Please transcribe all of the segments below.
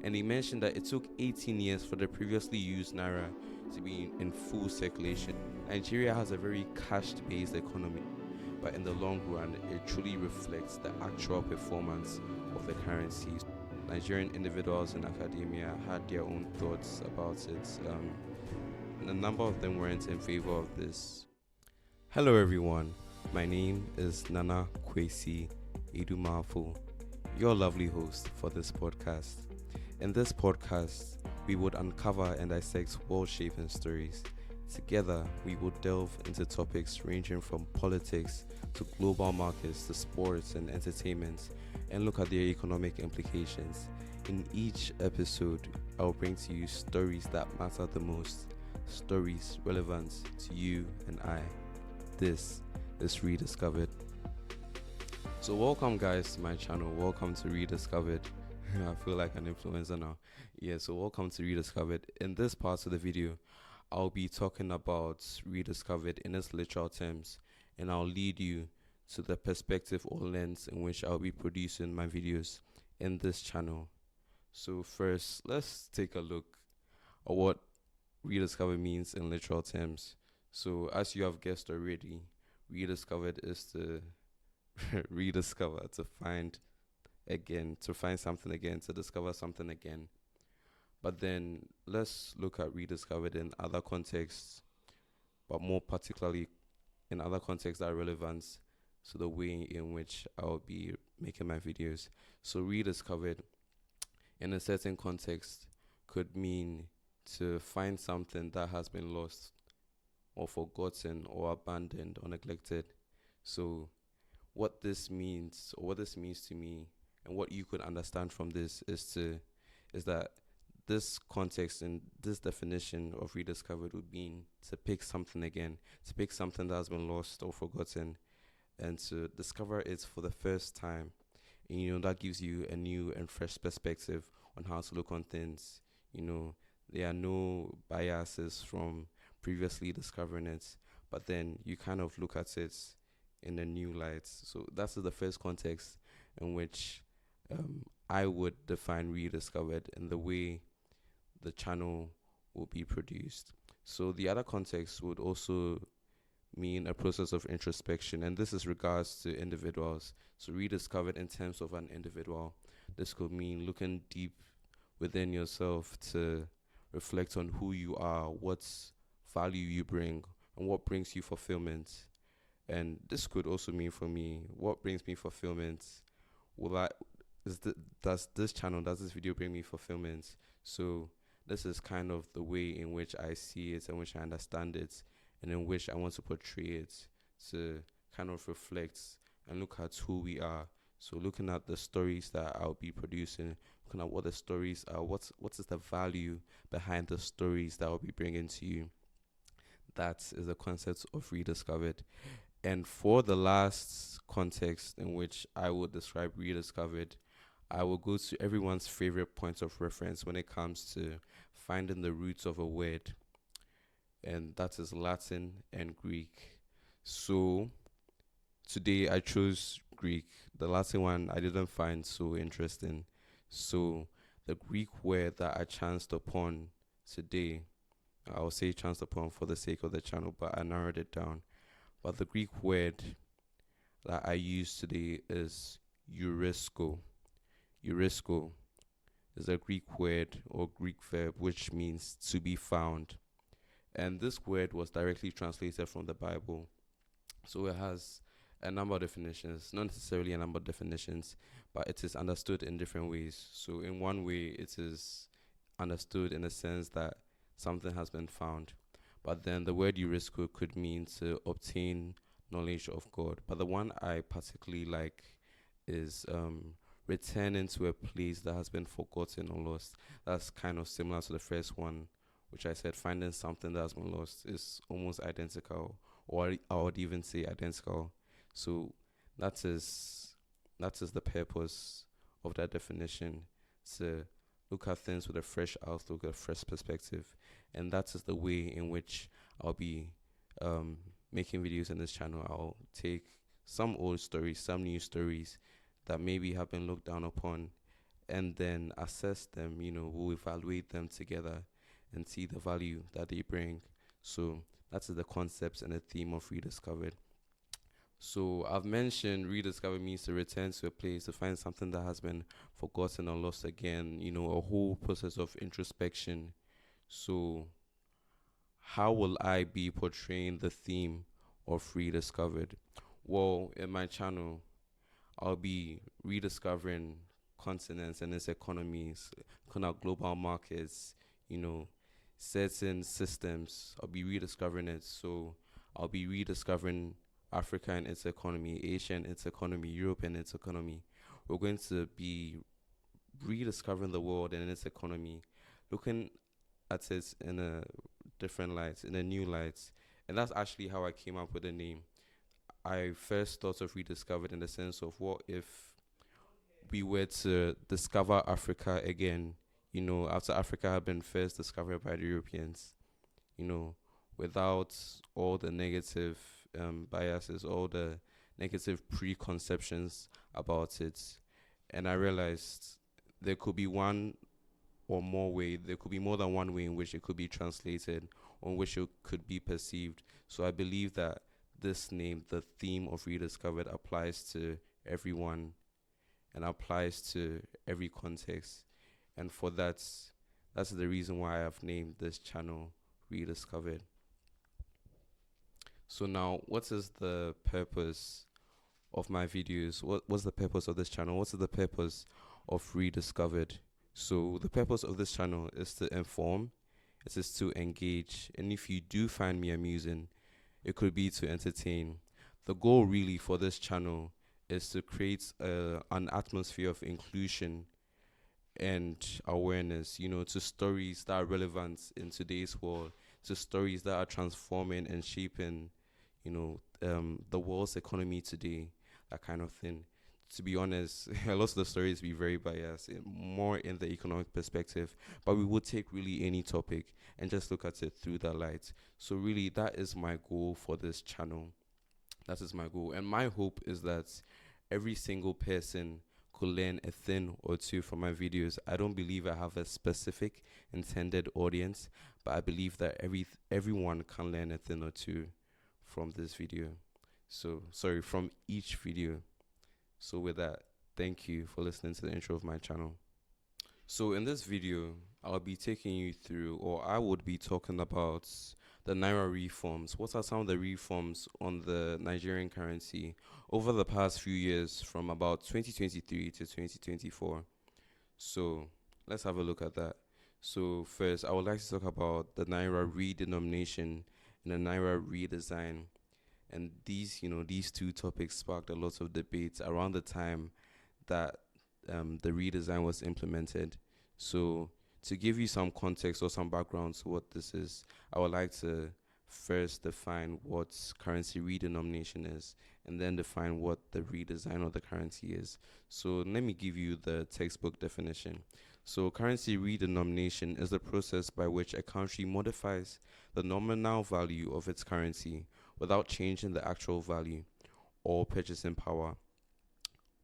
And he mentioned that it took 18 years for the previously used naira to be in full circulation. Nigeria has a very cash-based economy, but in the long run, it truly reflects the actual performance of the currency. Nigerian individuals in academia had their own thoughts about it, and a number of them weren't in favor of this. Hello, everyone. My name is Nana Kwesi Edumafo, your lovely host for this podcast. In this podcast, we would uncover and dissect world-shaping stories. Together, we will delve into topics ranging from politics to global markets to sports and entertainment, and look at their economic implications. In each episode, I'll bring to you stories that matter the most, stories relevant to you and I. This is Rediscovered. So welcome guys to my channel. Welcome to Rediscovered. I feel like an influencer now. Yeah, so welcome to Rediscovered. In this part of the video, I'll be talking about Rediscovered in its literal terms, and I'll lead you to the perspective or lens in which I'll be producing my videos in this channel. So first, let's take a look at what rediscover means in literal terms. So as you have guessed already, rediscovered is to rediscover, to find again, to find something again, to discover something again. But then let's look at rediscovered in other contexts, but more particularly in other contexts that are relevant to the way in which I'll be making my videos. So rediscovered in a certain context could mean to find something that has been lost or forgotten or abandoned or neglected. So what this means, or what this means to me, and what you could understand from this is that this context and this definition of rediscovered would mean to pick something again, to pick something that has been lost or forgotten, and to discover it for the first time. And that gives you a new and fresh perspective on how to look on things. There are no biases from previously discovering it, but then you kind of look at it in a new light. So that's the first context in which I would define rediscovered in the way the channel will be produced. So the other context would also mean a process of introspection, and this is regards to individuals. So rediscovered in terms of an individual, this could mean looking deep within yourself to reflect on who you are, what value you bring, and what brings you fulfillment. And this could also mean for me, what brings me fulfillment? Does this video bring me fulfillment? So this is kind of the way in which I see it, in which I understand it, and in which I want to portray it, to kind of reflect and look at who we are. So looking at the stories that I'll be producing, looking at what the stories are, what is the value behind the stories that I'll be bringing to you. That is the concept of rediscovered. And for the last context in which I would describe rediscovered, I will go to everyone's favorite point of reference when it comes to finding the roots of a word, and that is Latin and Greek. So today I chose Greek. The Latin one I didn't find so interesting. So the Greek word that I chanced upon today, I'll say chanced upon for the sake of the channel, but I narrowed it down. But the Greek word that I use today is eurisco. Eurisco is a Greek word or Greek verb which means to be found. And this word was directly translated from the Bible. So it has a number of definitions, not necessarily a number of definitions, but it is understood in different ways. So in one way, it is understood in a sense that something has been found. But then the word eurisco could mean to obtain knowledge of God. But the one I particularly like is returning to a place that has been forgotten or lost. That's kind of similar to the first one, which I said finding something that has been lost is almost identical, or I would even say identical. So that is the purpose of that definition, to look at things with a fresh outlook, a fresh perspective. And that is the way in which I'll be making videos in this channel. I'll take some old stories, some new stories that maybe have been looked down upon, and then assess them. We'll evaluate them together and see the value that they bring. So that's the concepts and the theme of Rediscovered. So I've mentioned rediscover means to return to a place to find something that has been forgotten or lost again, a whole process of introspection. So how will I be portraying the theme of rediscovered? Well, in my channel, I'll be rediscovering continents and its economies, kind of global markets, you know, certain systems. I'll be rediscovering it. So I'll be rediscovering Africa and its economy, Asia and its economy, Europe and its economy. We're going to be rediscovering the world and its economy, looking at it in a different light, in a new light. And that's actually how I came up with the name. I first thought of rediscovered in the sense of what if we were to discover Africa again, after Africa had been first discovered by the Europeans, you know, without all the negative biases, all the negative preconceptions about it. And I realized there could be one or more way, there could be more than one way in which it could be translated, or in which it could be perceived. So I believe that this name, the theme of Rediscovered, applies to everyone and applies to every context. And for that's the reason why I have named this channel Rediscovered. So now, what is the purpose of my videos? What's the purpose of this channel? What's the purpose of Rediscovered? So the purpose of this channel is to inform, it is to engage, and if you do find me amusing, it could be to entertain. The goal really for this channel is to create an atmosphere of inclusion and awareness, to stories that are relevant in today's world, to stories that are transforming and shaping, the world's economy today, that kind of thing. To be honest, a lot of the stories be very biased, more in the economic perspective, but we would take really any topic and just look at it through that light. So really, that is my goal for this channel. That is my goal. And my hope is that every single person could learn a thing or two from my videos. I don't believe I have a specific intended audience, but I believe that everyone can learn a thing or two from this video. So, sorry, from each video. So with that, thank you for listening to the intro of my channel. So in this video, I'll be taking you through, or I would be talking about the Naira reforms. What are some of the reforms on the Nigerian currency over the past few years from about 2023 to 2024? So let's have a look at that. So first, I would like to talk about the Naira redenomination and the Naira redesign. And these two topics sparked a lot of debates around the time that the redesign was implemented. So to give you some context or some background to what this is, I would like to first define what currency redenomination is, and then define what the redesign of the currency is. So let me give you the textbook definition. So currency redenomination is the process by which a country modifies the nominal value of its currency without changing the actual value or purchasing power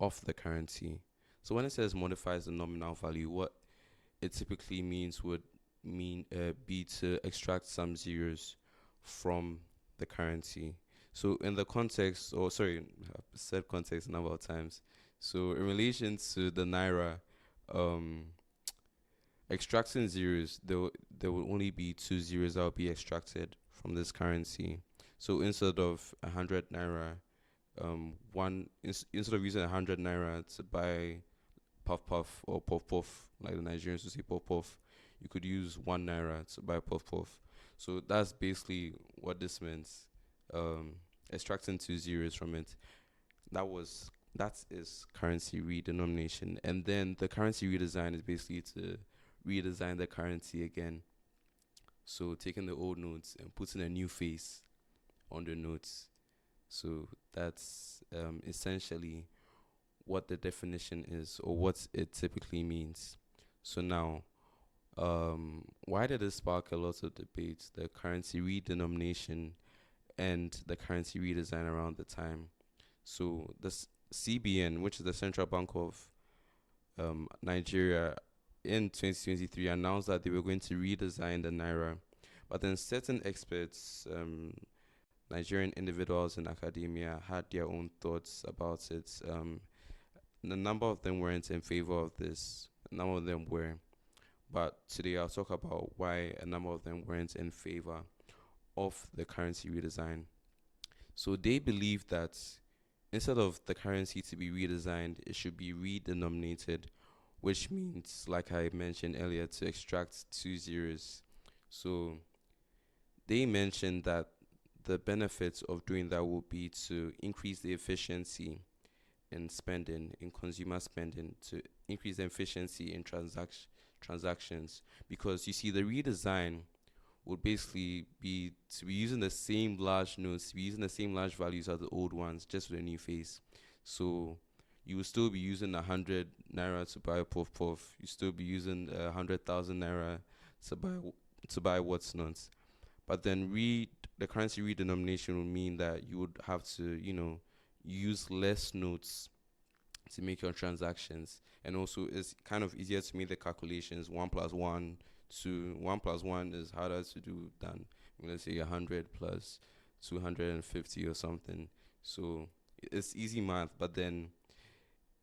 of the currency. So when it says modifies the nominal value, what it typically means would be to extract some zeros from the currency. So in the context, or sorry, I've said context a number of times. So in relation to the Naira, extracting zeros, there will only be 2 zeros that will be extracted from this currency. So instead of 100 Naira, instead of using 100 Naira to buy puff puff or puff puff, like the Nigerians would say puff puff, you could use 1 Naira to buy puff puff. So that's basically what this means. Extracting 2 zeros from it. That is currency redenomination. And then the currency redesign is basically to redesign the currency again. So taking the old notes and putting a new face on the notes. So that's essentially what the definition is, or what it typically means. So now, why did it spark a lot of debates, the currency redenomination and the currency redesign around the time? So the CBN, which is the Central Bank of Nigeria in 2023 announced that they were going to redesign the naira, but then certain experts, Nigerian individuals in academia, had their own thoughts about it. A number of them weren't in favor of this. A number of them were, but today I'll talk about why a number of them weren't in favor of the currency redesign. So they believe that instead of the currency to be redesigned, it should be redenominated, which means, like I mentioned earlier, to extract two zeros. So they mentioned that the benefits of doing that would be to increase the efficiency in spending, in consumer spending, to increase the efficiency in transactions. Because you see, the redesign would basically be to be using the same large notes, to be using the same large values as the old ones, just with a new face. So you will still be using 100 naira to buy a puff puff. You still be using 100,000 naira to buy what's not. But then the currency redenomination would mean that you would have to, use less notes to make your transactions. And also, it's kind of easier to make the calculations. One plus one is harder to do than, let's say, 100 plus 250 or something. So it's easy math, but then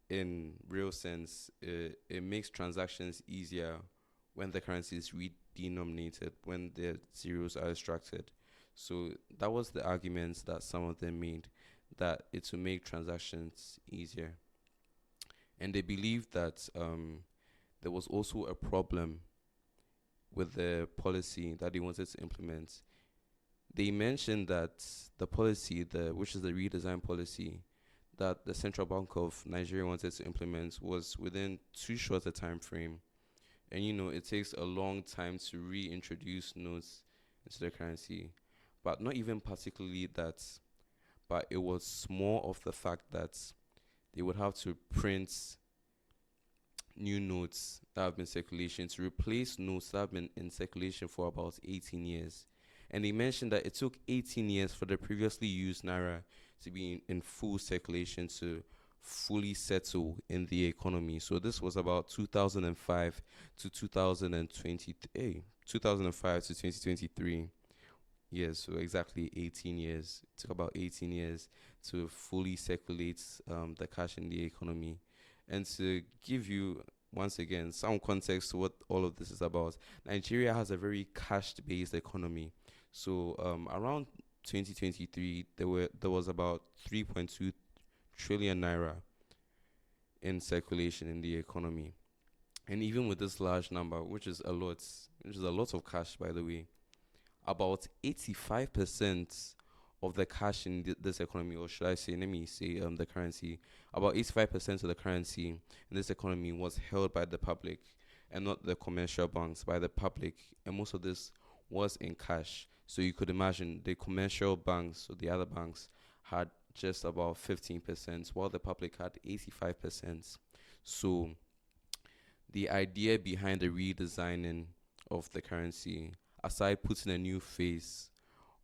in real sense, it makes transactions easier when the currency is redenominated, when the zeros are extracted. So that was the arguments that some of them made, that it will make transactions easier. And they believe that there was also a problem with the policy that they wanted to implement. They mentioned that the policy, which is the redesign policy, that the Central Bank of Nigeria wanted to implement was within too short a time frame. And it takes a long time to reintroduce notes into the currency. But not even particularly that, but it was more of the fact that they would have to print new notes that have been in circulation to replace notes that have been in circulation for about 18 years. And they mentioned that it took 18 years for the previously used naira to be in full circulation, to fully settle in the economy. So this was about 2005 to 2023. 2005 to 2023. Yes, so exactly 18 years. It took about 18 years to fully circulate the cash in the economy. And to give you, once again, some context to what all of this is about, Nigeria has a very cash-based economy. So around 2023, there was about 3.2 trillion naira in circulation in the economy. And even with this large number, which is a lot of cash, by the way, about 85% of the cash in this economy, or should I say, let me say the currency, about 85% of the currency in this economy was held by the public and not the commercial banks, by the public. And most of this was in cash. So you could imagine the commercial banks or the other banks had just about 15%, while the public had 85%. So the idea behind the redesigning of the currency, aside putting a new face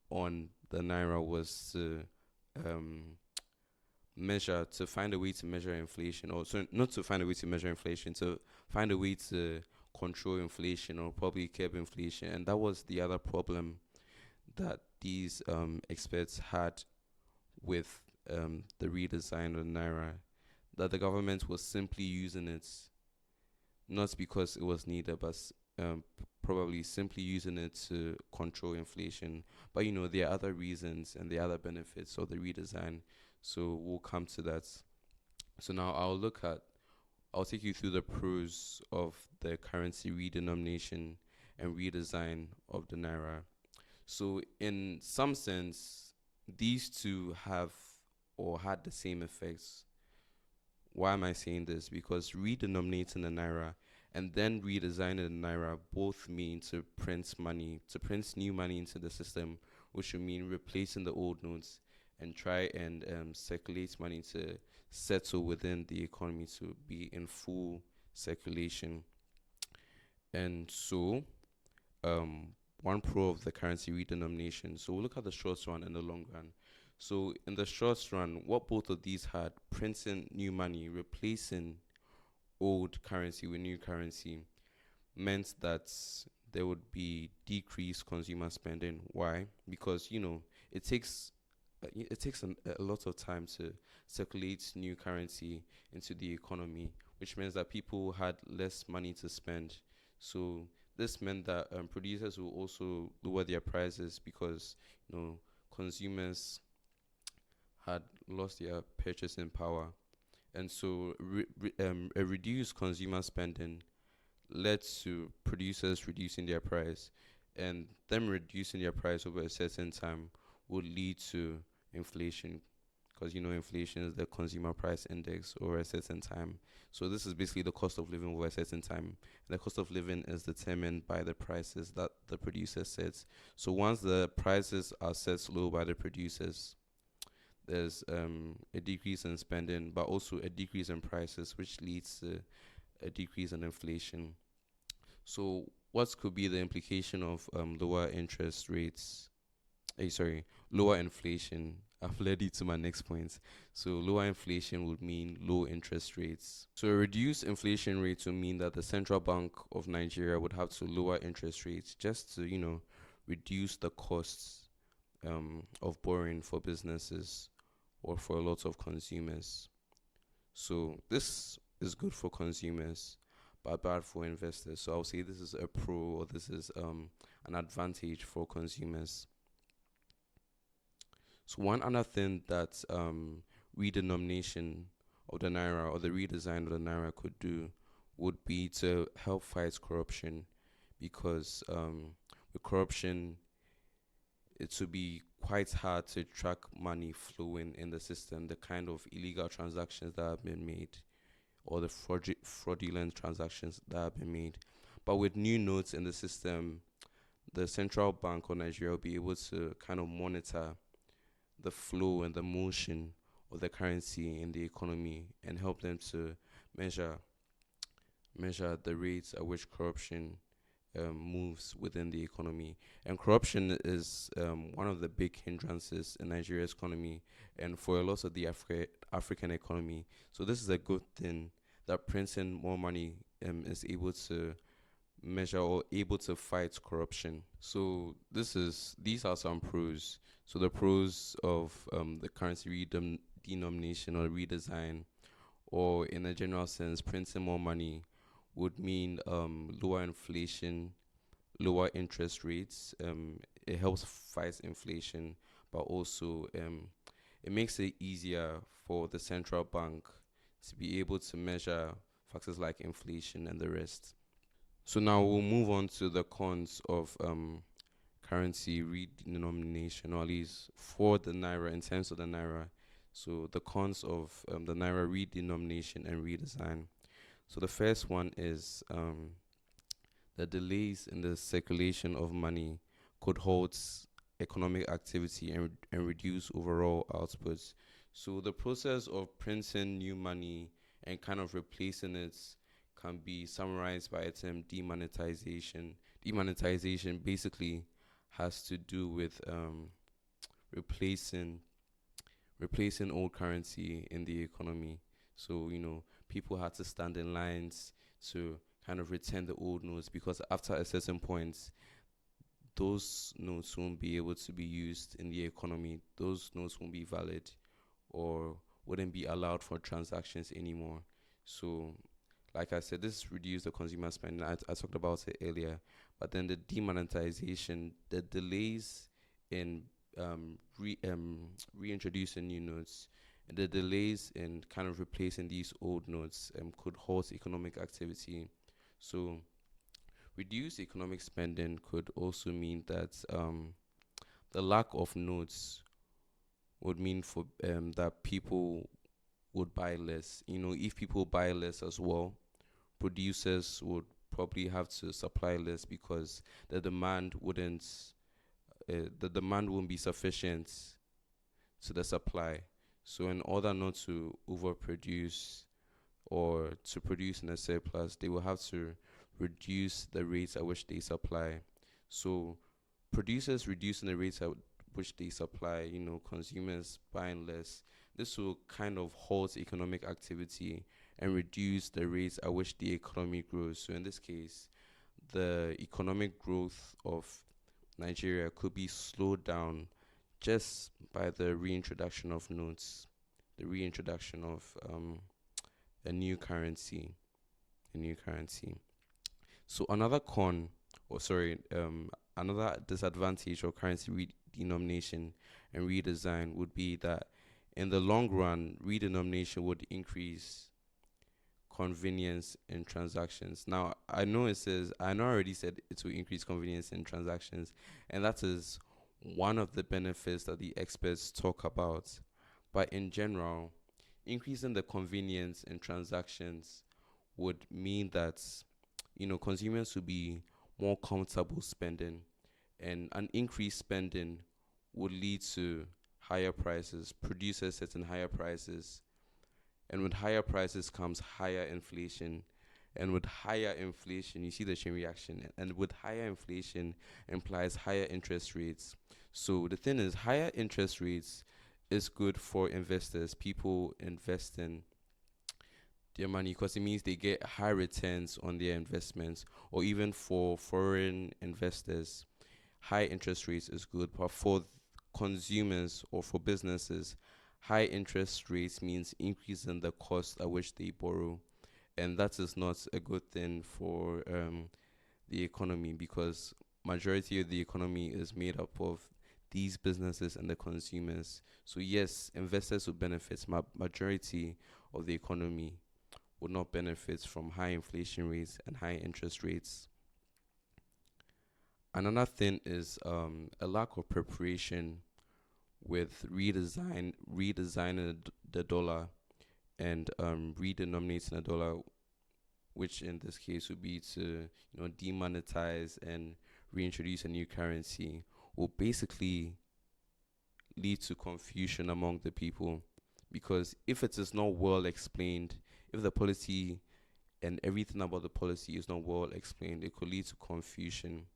on the naira, was to find a way to measure inflation, or so not to find a way to measure inflation, to find a way to control inflation or probably curb inflation. And that was the other problem that these experts had with the redesign of naira, that the government was simply using it not because it was needed, but probably simply using it to control inflation. But there are other reasons and there are other benefits of the redesign. So we'll come to that. So now I'll take you through the pros of the currency redenomination and redesign of the naira. So in some sense, these two have or had the same effects. Why am I saying this? Because redenominating the naira and then redesigning the naira both mean to print money, to print new money into the system, which would mean replacing the old notes and try and circulate money to settle within the economy, to be in full circulation. And so, one pro of the currency redenomination. So we'll look at the short run and the long run. So in the short run, what both of these had, printing new money, replacing old currency with new currency meant that there would be decreased consumer spending. Why? Because it takes a lot of time to circulate new currency into the economy, which means that people had less money to spend. So this meant that producers will also lower their prices because consumers had lost their purchasing power, and so a reduced consumer spending led to producers reducing their price, and them reducing their price over a certain time would lead to inflation, because inflation is the consumer price index over a certain time. So this is basically the cost of living over a certain time. The cost of living is determined by the prices that the producer sets. So once the prices are set low by the producers, there's a decrease in spending, but also a decrease in prices, which leads to a decrease in inflation. So, what could be the implication of lower interest rates? Sorry, lower inflation. I've led you to my next point. So, lower inflation would mean low interest rates. So, a reduced inflation rate would mean that the Central Bank of Nigeria would have to lower interest rates just to, reduce the costs of borrowing for businesses or for a lot of consumers. So, this is good for consumers but bad for investors. So I'll say this is a pro, or this is an advantage for consumers. So one other thing that redenomination of the naira, or the redesign of the naira, could do would be to help fight corruption, because with corruption it would be quite hard to track money flowing in the system, the kind of illegal transactions that have been made, or the fraudulent transactions that have been made. But with new notes in the system, the central bank of Nigeria will be able to kind of monitor the flow and the motion of the currency in the economy, and help them to measure measure the rates at which corruption moves within the economy. And corruption is one of the big hindrances in Nigeria's economy and for a lot of the African economy. So this is a good thing, that printing more money is able to measure or able to fight corruption. So these are some pros. So the pros of the currency denomination or redesign, or in a general sense, printing more money, would mean lower inflation, lower interest rates. It helps fight inflation, but also it makes it easier for the central bank to be able to measure factors like inflation and the rest. So now we'll move on to the cons of currency redenomination, or at least for the naira, in terms of the naira. So the cons of the naira redenomination and redesign. So the first one is the delays in the circulation of money could halt economic activity and reduce overall outputs. So the process of printing new money and kind of replacing it can be summarized by a term, demonetization. Demonetization basically has to do with replacing replacing old currency in the economy. So, people had to stand in lines to kind of return the old notes, because after a certain point, those notes won't be able to be used in the economy. Those notes won't be valid, or wouldn't be allowed for transactions anymore. So, like I said, this reduced the consumer spending. I talked about it earlier. But then the demonetization, the delays in reintroducing new notes, and the delays in kind of replacing these old notes could halt economic activity. So, reduced economic spending could also mean that the lack of notes would mean for that people would buy less. If people buy less as well, producers would probably have to supply less, because the demand won't be sufficient to the supply. So in order not to overproduce or to produce in a surplus, they will have to reduce the rates at which they supply. So producers reducing the rates at which they supply, consumers buying less. This will kind of halt economic activity and reduce the rates at which the economy grows. So in this case, the economic growth of Nigeria could be slowed down just by the reintroduction of notes, the reintroduction of a new currency, a new currency. So another disadvantage of currency redenomination and redesign would be that in the long run, redenomination would increase convenience in transactions. Now, I know I already said it will increase convenience in transactions, and that is one of the benefits that the experts talk about. But in general, increasing the convenience in transactions would mean that consumers will be more comfortable spending, and an increased spending would lead to higher prices, producers setting higher prices, and with higher prices comes higher inflation. And with higher inflation, you see the chain reaction. And with higher inflation implies higher interest rates. So the thing is, higher interest rates is good for investors, people investing their money, because it means they get high returns on their investments. Or even for foreign investors, high interest rates is good. But for consumers or for businesses, high interest rates means increase in the cost at which they borrow, and that is not a good thing for the economy, because majority of the economy is made up of these businesses and the consumers. So yes, investors will benefit. Majority of the economy would not benefit from high inflation rates and high interest rates. Another thing is a lack of preparation with redesigning the dollar and redenominating the dollar, which in this case would be to demonetize and reintroduce a new currency, will basically lead to confusion among the people, because if it is not well explained, if the policy and everything about the policy is not well explained, it could lead to confusion,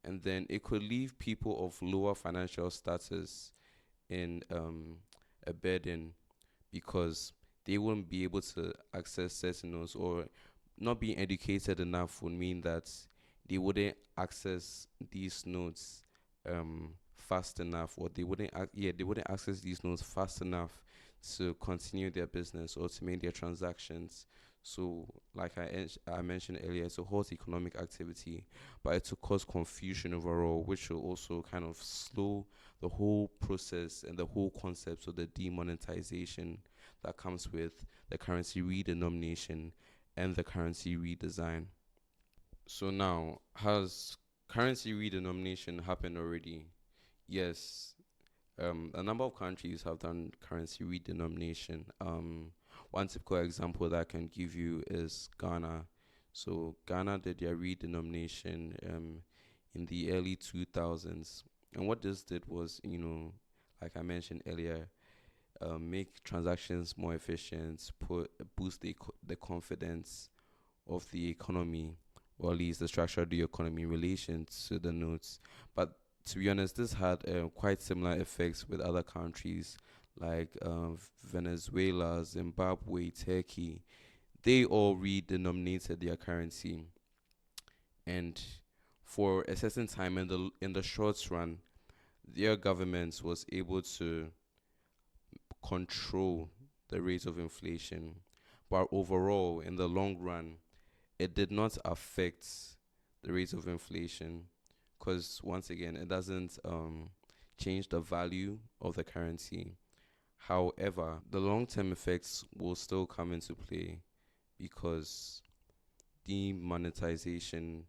and then it could leave people of lower financial status in a burden, because they wouldn't be able to access certain notes, or not being educated enough would mean that they wouldn't access these notes fast enough, or they wouldn't access these notes fast enough to continue their business or to make their transactions. So, like I mentioned earlier, it's a halt economic activity, but it will cause confusion overall, which will also kind of slow the whole process and the whole concept of the demonetization that comes with the currency redenomination and the currency redesign. So now, has currency redenomination happened already? Yes. A number of countries have done currency redenomination. One typical example that I can give you is Ghana. So Ghana did their redenomination in the early 2000s. And what this did was, like I mentioned earlier, make transactions more efficient, boost the confidence of the economy, or at least the structure of the economy in relation to the notes. But to be honest, this had quite similar effects with other countries like Venezuela, Zimbabwe, Turkey. They all redenominated their currency, and for a certain time in the short run, their government was able to control the rate of inflation. But overall, in the long run, it did not affect the rate of inflation, because once again, it doesn't change the value of the currency. However, the long-term effects will still come into play, because demonetization,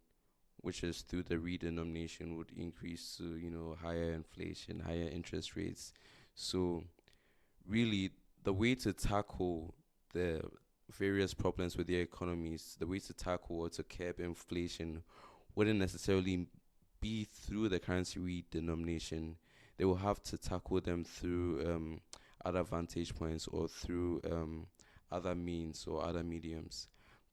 which is through the redenomination, would increase to higher inflation, higher interest rates. So really, the way to tackle the various problems with their economies, the way to tackle or to curb inflation wouldn't necessarily be through the currency redenomination. They will have to tackle them through other vantage points, or through other means or other mediums.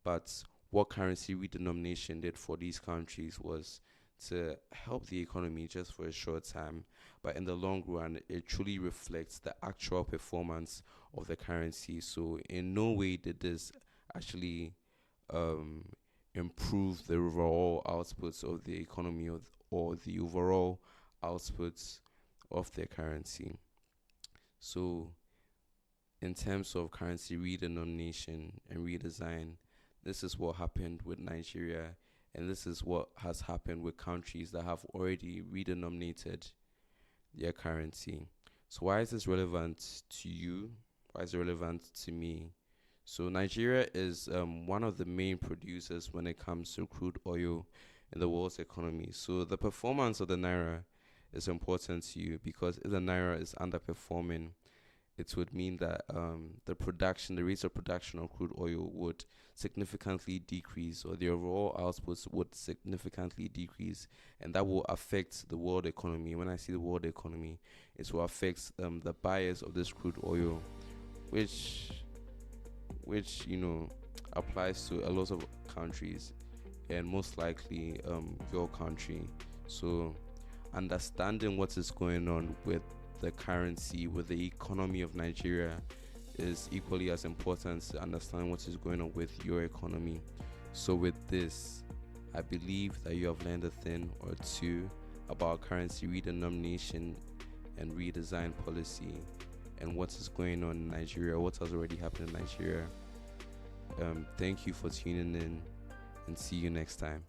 But what currency redenomination did for these countries was to help the economy just for a short time, but in the long run, it truly reflects the actual performance of the currency. So, in no way did this actually um, improve the overall outputs of the economy or the overall outputs of their currency. So, in terms of currency redenomination and redesign, this is what happened with Nigeria, and this is what has happened with countries that have already redenominated their currency. So, why is this relevant to you? Why is it relevant to me? So, Nigeria is one of the main producers when it comes to crude oil in the world's economy. So, the performance of the naira is important to you because if the naira is underperforming, it would mean that the rates of production of crude oil would significantly decrease, or the overall outputs would significantly decrease, and that will affect the world economy. When I say the world economy, it will affect the buyers of this crude oil, which applies to a lot of countries, and most likely your country. So, understanding what is going on with the currency, with the economy of Nigeria, is equally as important to understand what is going on with your economy. So, with this, I believe that you have learned a thing or two about currency redenomination and redesign policy and what is going on in Nigeria, what has already happened in Nigeria. Thank you for tuning in, and see you next time.